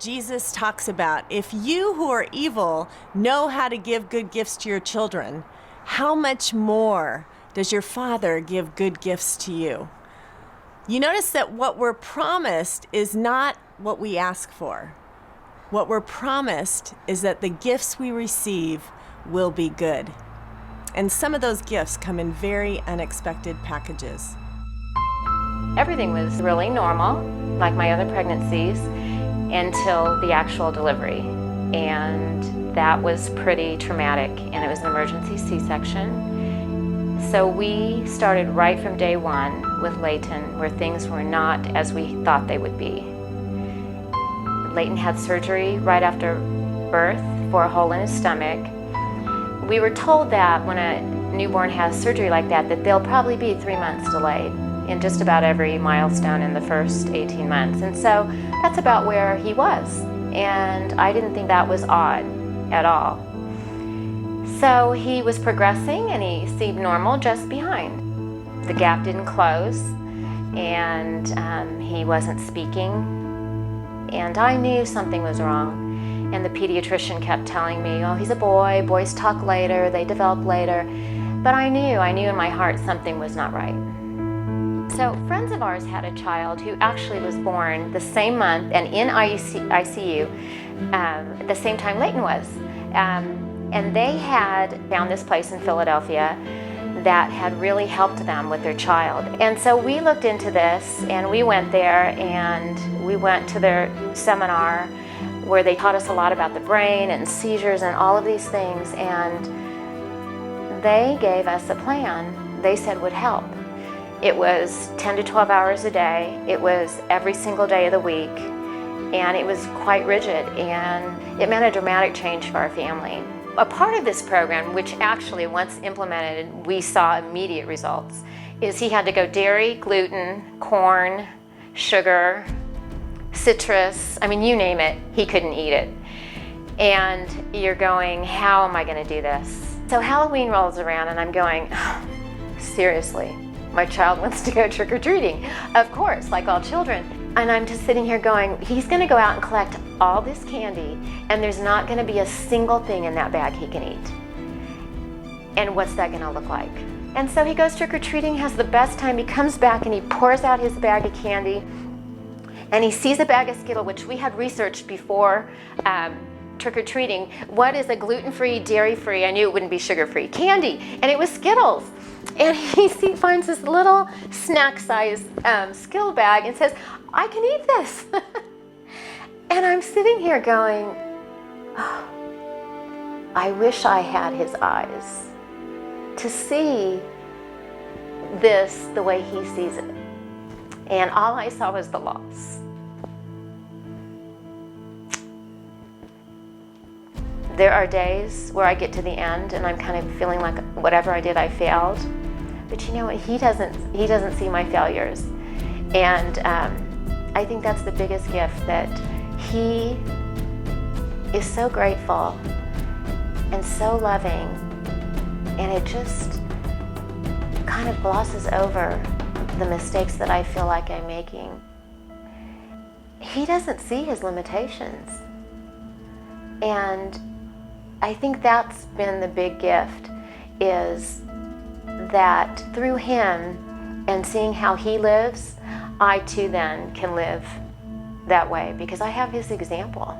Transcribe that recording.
Jesus talks about, if you who are evil know how to give good gifts to your children, how much more does your Father give good gifts to you? You notice that what we're promised is not what we ask for. What we're promised is that the gifts we receive will be good. And some of those gifts come in very unexpected packages. Everything was really normal, like my other pregnancies, until the actual delivery. And that was pretty traumatic, and it was an emergency C-section. So we started right from day one with Layton, where things were not as we thought they would be. Layton had surgery right after birth for a hole in his stomach. We were told that when a newborn has surgery like that they'll probably be 3 months delayed in just about every milestone in the first 18 months. And so that's about where he was. And I didn't think that was odd at all. So he was progressing and he seemed normal just behind. The gap didn't close and he wasn't speaking. And I knew something was wrong. And the pediatrician kept telling me, oh, he's a boy, boys talk later, they develop later. But I knew in my heart something was not right. So friends of ours had a child who actually was born the same month and in ICU at the same time Layton was. And they had found this place in Philadelphia that had really helped them with their child. And so we looked into this and we went there and we went to their seminar where they taught us a lot about the brain and seizures and all of these things, and they gave us a plan they said would help. It was 10 to 12 hours a day. It was every single day of the week. And it was quite rigid, and it meant a dramatic change for our family. A part of this program, which actually once implemented, we saw immediate results, is he had to go dairy, gluten, corn, sugar, citrus, I mean, you name it, he couldn't eat it. And you're going, how am I gonna do this? So Halloween rolls around and I'm going, oh, seriously? My child wants to go trick-or-treating, of course, like all children. And I'm just sitting here going, he's gonna go out and collect all this candy and there's not gonna be a single thing in that bag he can eat. And what's that gonna look like? And so he goes trick-or-treating, has the best time, he comes back and he pours out his bag of candy and he sees a bag of Skittles, which we had researched before trick-or-treating. What is a gluten-free, dairy-free, I knew it wouldn't be sugar-free, candy, and it was Skittles. And he finds this little snack-sized Skittle bag and says, I can eat this. And I'm sitting here going, oh, I wish I had his eyes to see this the way he sees it. And all I saw was the loss. There are days where I get to the end and I'm kind of feeling like whatever I did, I failed. But you know what? He doesn't see my failures. And I think that's the biggest gift, that he is so grateful and so loving, and it just kind of glosses over the mistakes that I feel like I'm making. He doesn't see his limitations. And I think that's been the big gift, is that through him and seeing how he lives, I too then can live that way because I have his example.